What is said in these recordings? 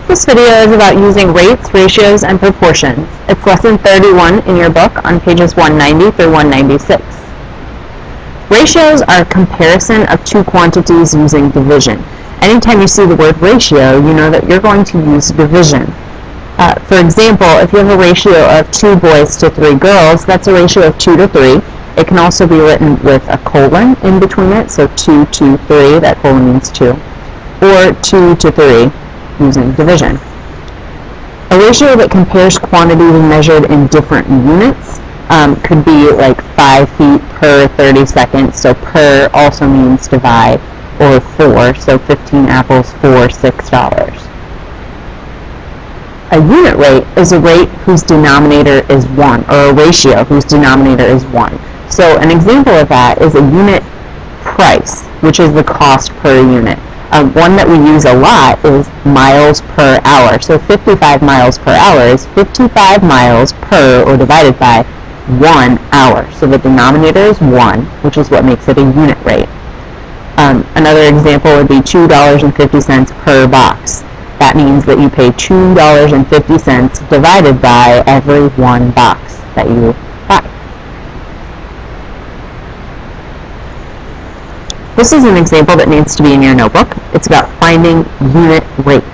This video is about using rates, ratios, and proportions. It's lesson 31 in your book on pages 190 through 196. Ratios are a comparison of two quantities using division. Anytime you see the word ratio, you know that you're going to use division. For example, if you have a ratio of 2 boys to 3 girls, that's a ratio of 2 to 3. It can also be written with a colon in between it, so 2 to 3, that colon means 2, or 2 to 3 using division. A ratio that compares quantities measured in different units could be like 5 feet per 30 seconds, so per also means divide, or 4, so 15 apples for $6. A unit rate is a rate whose denominator is 1, or a ratio whose denominator is 1. So an example of that is a unit price, which is the cost per unit. One that we use a lot is miles per hour. So 55 miles per hour is 55 miles per, or divided by, 1 hour. So the denominator is 1, which is what makes it a unit rate. Another example would be $2.50 per box. That means that you pay $2.50 divided by every 1 box that you buy. This is an example that needs to be in your notebook. It's about finding unit rates.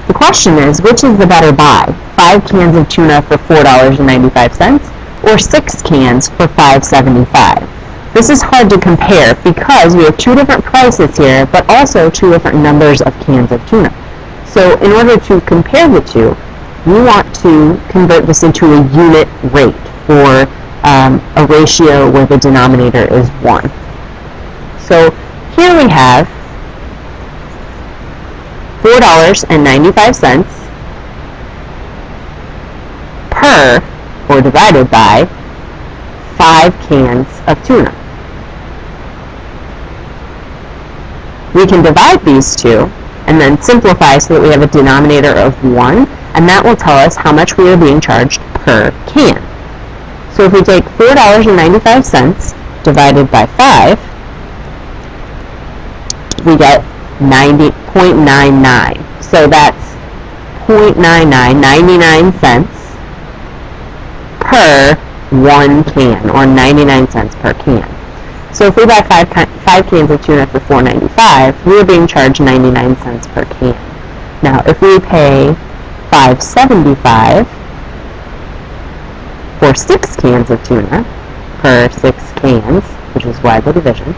The question is, which is the better buy? 5 cans of tuna for $4.95 or 6 cans for $5.75? This is hard to compare because we have 2 different prices here, but also 2 different numbers of cans of tuna. So in order to compare the two, we want to convert this into a unit rate, or a ratio where the denominator is 1. So here we have $4.95 per, or divided by, 5 cans of tuna. We can divide these two and then simplify so that we have a denominator of 1, and that will tell us how much we are being charged per can. So if we take $4.95 divided by 5, we get 90.99. So that's 0.99, 99 cents per 1 can, or 99 cents per can. So if we buy 5 cans of tuna for $4.95, we are being charged 99 cents per can. Now, if we pay $5.75 for 6 cans of tuna per 6 cans, which is why the division,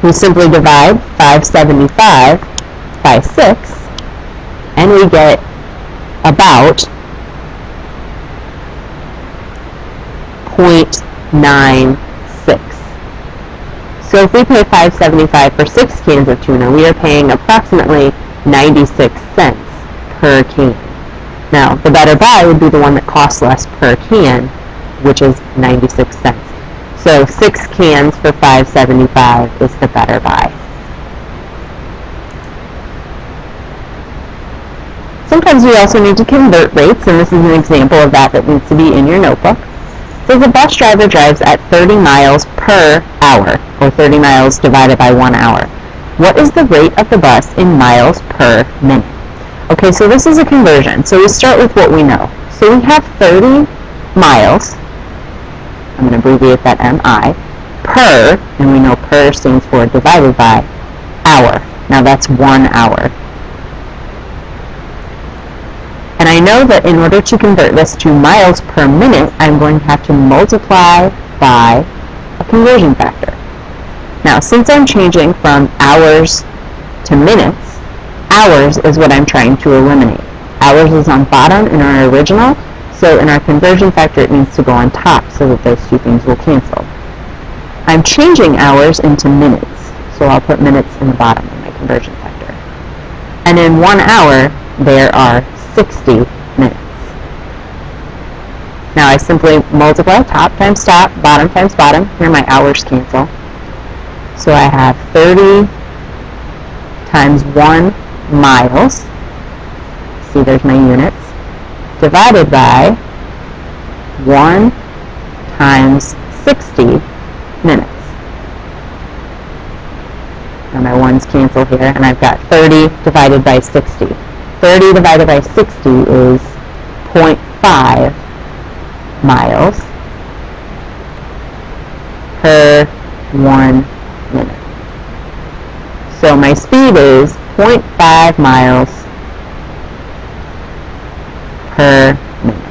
we simply divide $5.75 by 6, and we get about 0.96. So if we pay $5.75 for 6 cans of tuna, we are paying approximately 96 cents per can. Now, the better buy would be the one that costs less per can, which is 96 cents. So 6 cans for $5.75 is the better buy. Sometimes we also need to convert rates, and this is an example of that needs to be in your notebook. So the bus driver drives at 30 miles per hour, or 30 miles divided by 1 hour. What is the rate of the bus in miles per minute? Okay, so this is a conversion. So we start with what we know. So we have 30 miles, I'm going to abbreviate that MI, per, and we know per stands for divided by, hour. Now that's 1 hour. And I know that in order to convert this to miles per minute, I'm going to have to multiply by a conversion factor. Now, since I'm changing from hours to minutes, hours is what I'm trying to eliminate. Hours is on bottom in our original, so in our conversion factor it needs to go on top so that those two things will cancel. I'm changing hours into minutes, so I'll put minutes in the bottom of my conversion factor. And in 1 hour, there are 60 minutes. Now I simply multiply top times top, bottom times bottom. Here my hours cancel. So I have 30 times 1 miles. See, there's my units. Divided by 1 times 60 minutes. And my 1 ones cancel here, and I've got 30 divided by 60. 30 divided by 60 is 0.5 miles per 1 minute. So my speed is 0.5 miles per minute.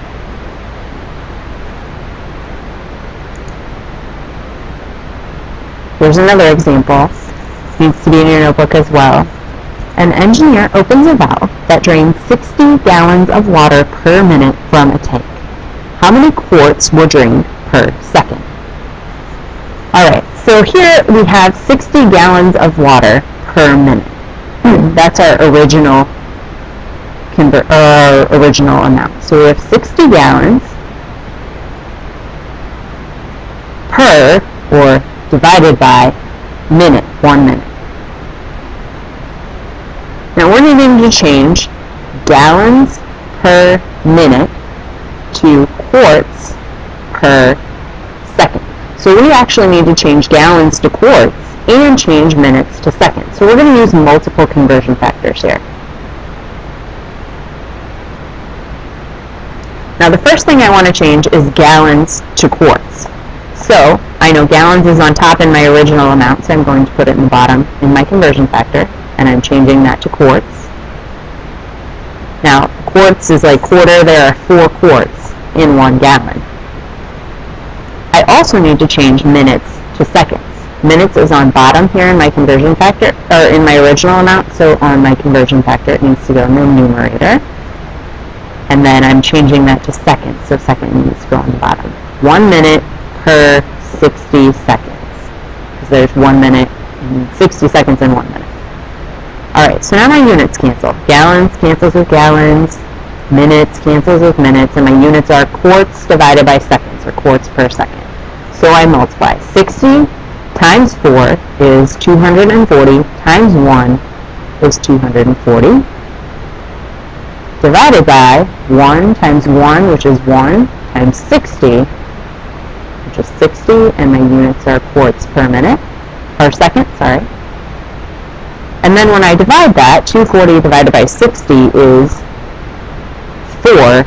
Here's another example. This needs to be in your notebook as well. An engineer opens a valve that drains 60 gallons of water per minute from a tank. How many quarts were drained per second? Alright, so here we have 60 gallons of water per minute. That's our original amount. So we have 60 gallons per, or divided by, minute, 1 minute. Now we're needing to change gallons per minute to quarts per second. So we actually need to change gallons to quarts and change minutes to seconds. So we're going to use multiple conversion factors here. Now the first thing I want to change is gallons to quarts. So I know gallons is on top in my original amount, so I'm going to put it in the bottom in my conversion factor, and I'm changing that to quarts. Now quarts is like quarter, there are 4 quarts in 1 gallon. I also need to change minutes to seconds. Minutes is on bottom here in my conversion factor, or in my original amount, so on my conversion factor it needs to go in the numerator. And then I'm changing that to seconds, so second needs to go on the bottom. 1 minute per 60 seconds, because there's 1 minute and 60 seconds in 1 minute. Alright, so now my units cancel. Gallons cancels with gallons, minutes cancels with minutes, and my units are quarts divided by seconds, or quarts per second. So I multiply. 60 times 4 is 240, times 1 is 240, divided by 1 times 1, which is 1, times 60, which is 60, and my units are quarts per minute, per second, sorry. And then when I divide that, 240 divided by 60 is 4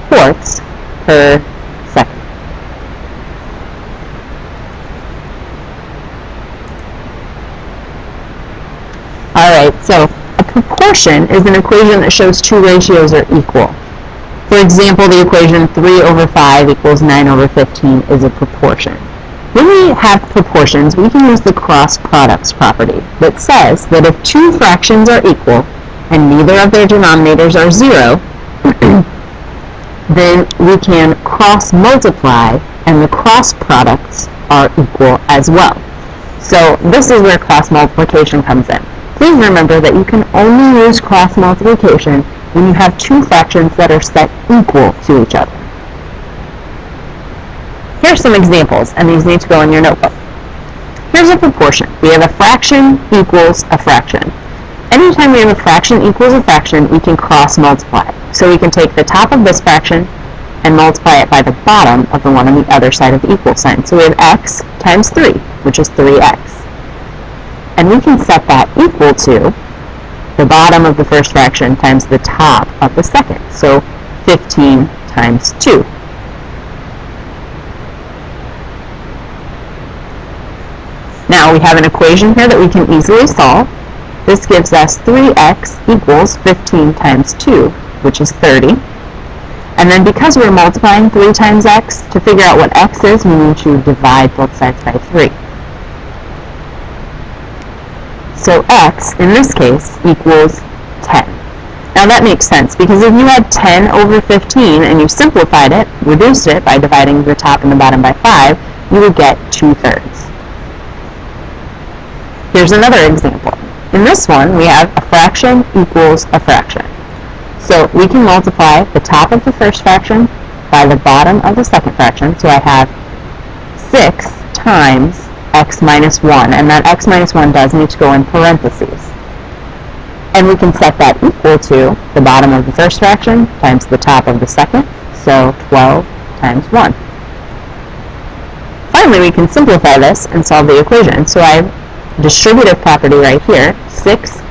quarts per second. Alright, so a proportion is an equation that shows 2 ratios are equal. For example, the equation 3 over 5 equals 9 over 15 is a proportion. When we have proportions, we can use the cross products property that says that if 2 fractions are equal and neither of their denominators are 0, then we can cross multiply and the cross products are equal as well. So this is where cross multiplication comes in. Please remember that you can only use cross multiplication when you have 2 fractions that are set equal to each other. Here's some examples, and these need to go in your notebook. Here's a proportion. We have a fraction equals a fraction. Anytime we have a fraction equals a fraction, we can cross multiply. So we can take the top of this fraction and multiply it by the bottom of the one on the other side of the equal sign. So we have x times 3, which is 3x. And we can set that equal to the bottom of the first fraction times the top of the second. So 15 times 2. Now we have an equation here that we can easily solve. This gives us 3x equals 15 times 2, which is 30. And then because we're multiplying 3 times x, to figure out what x is, we need to divide both sides by 3. So x, in this case, equals 10. Now that makes sense, because if you had 10 over 15 and you simplified it, reduced it by dividing the top and the bottom by 5, you would get 2/3. Here's another example. In this one, we have a fraction equals a fraction. So we can multiply the top of the first fraction by the bottom of the second fraction. So I have 6 times x minus 1, and that x minus 1 does need to go in parentheses. And we can set that equal to the bottom of the first fraction times the top of the second, so 12 times 1. Finally, we can simplify this and solve the equation. So I distributive property right here, 6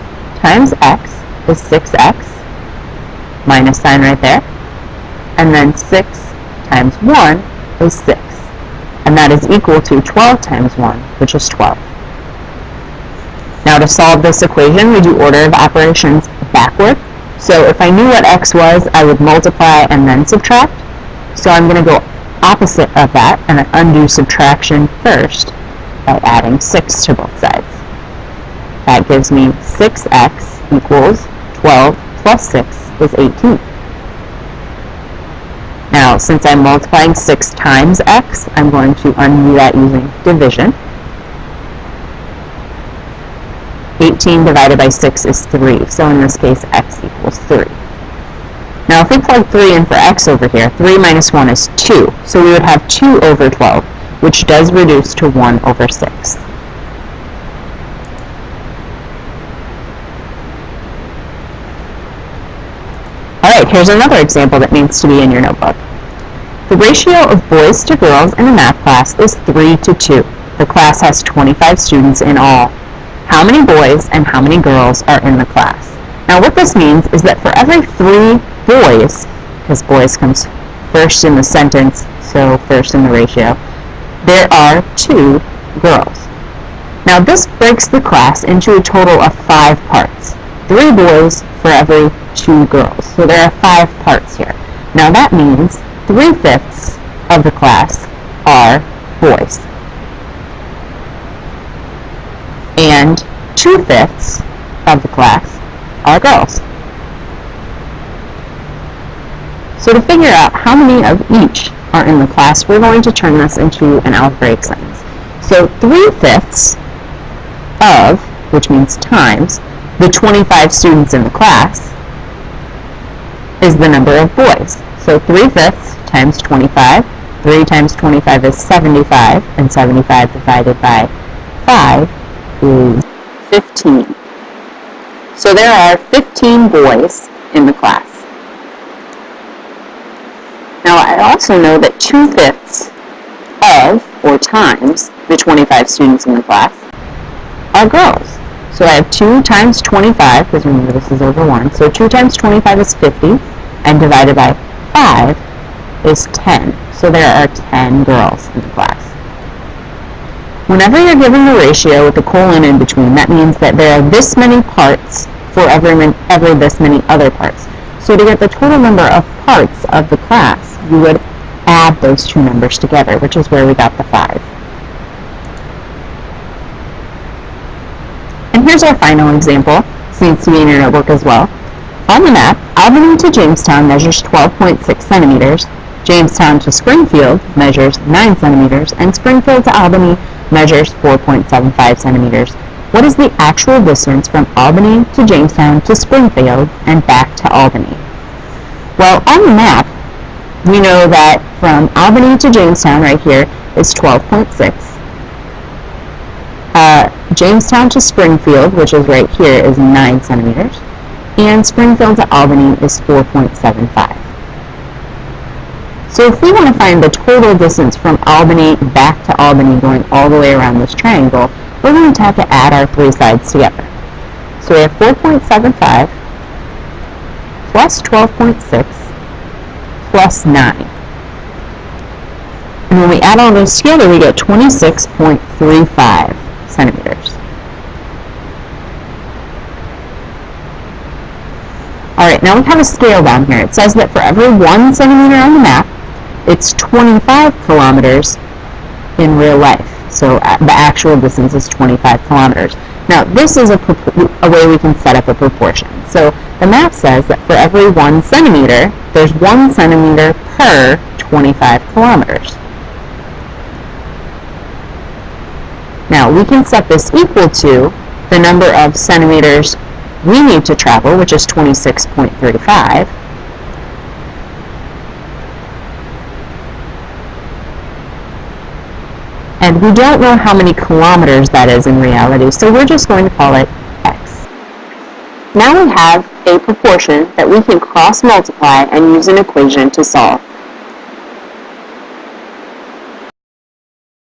times x is 6x, minus sign right there, and then 6 times 1 is 6, and that is equal to 12 times 1, which is 12. Now to solve this equation, we do order of operations backward. So if I knew what x was, I would multiply and then subtract. So I'm going to go opposite of that, and I undo subtraction first by adding 6 to both sides. That gives me 6x equals 12 plus 6 is 18. Now, since I'm multiplying 6 times x, I'm going to undo that using division. 18 divided by 6 is 3, so in this case, x equals 3. Now, if we plug 3 in for x over here, 3 minus 1 is 2, so we would have 2 over 12, which does reduce to 1 over 6. Alright, here's another example that needs to be in your notebook. The ratio of boys to girls in a math class is 3 to 2. The class has 25 students in all. How many boys and how many girls are in the class? Now what this means is that for every 3 boys, because boys comes first in the sentence, so first in the ratio, there are 2 girls. Now this breaks the class into a total of 5 parts. 3 boys for every 2 girls. So there are 5 parts here. Now that means 3/5 of the class are boys. And 2/5 of the class are girls. So to figure out how many of each are in the class, we're going to turn this into an algebraic sentence. So 3/5 of, which means times, the 25 students in the class is the number of boys. So 3/5 times 25, 3 times 25 is 75, and 75 divided by 5 is 15. So there are 15 boys in the class. Now I also know that 2/5 of, or times, the 25 students in the class are girls. So I have 2 times 25, because remember this is over 1, so 2 times 25 is 50, and divided by 5 is 10. So there are 10 girls in the class. Whenever you're given the ratio with a colon in between, that means that there are this many parts for every this many other parts. So to get the total number of parts of the class, you would add those two numbers together, which is where we got the 5. And here's our final example. This needs to be in your notebook as well. On the map, Albany to Jamestown measures 12.6 centimeters, Jamestown to Springfield measures 9 centimeters, and Springfield to Albany measures 4.75 centimeters. What is the actual distance from Albany to Jamestown to Springfield and back to Albany? Well, on the map, we know that from Albany to Jamestown right here is 12.6. Jamestown to Springfield, which is right here, is 9 centimeters. And Springfield to Albany is 4.75. So if we want to find the total distance from Albany back to Albany going all the way around this triangle, we're going to have to add our 3 sides together. So we have 4.75 plus 12.6 plus 9. And when we add all those together, we get 26.35 centimeters. Alright, now we have a scale down here. It says that for every 1 centimeter on the map, it's 25 kilometers in real life. So the actual distance is 25 kilometers. Now, this is a way we can set up a proportion. So the map says that for every 1 centimeter, there's 1 centimeter per 25 kilometers. Now, we can set this equal to the number of centimeters we need to travel, which is 26.35. And we don't know how many kilometers that is in reality, so we're just going to call it x. Now we have a proportion that we can cross-multiply and use an equation to solve.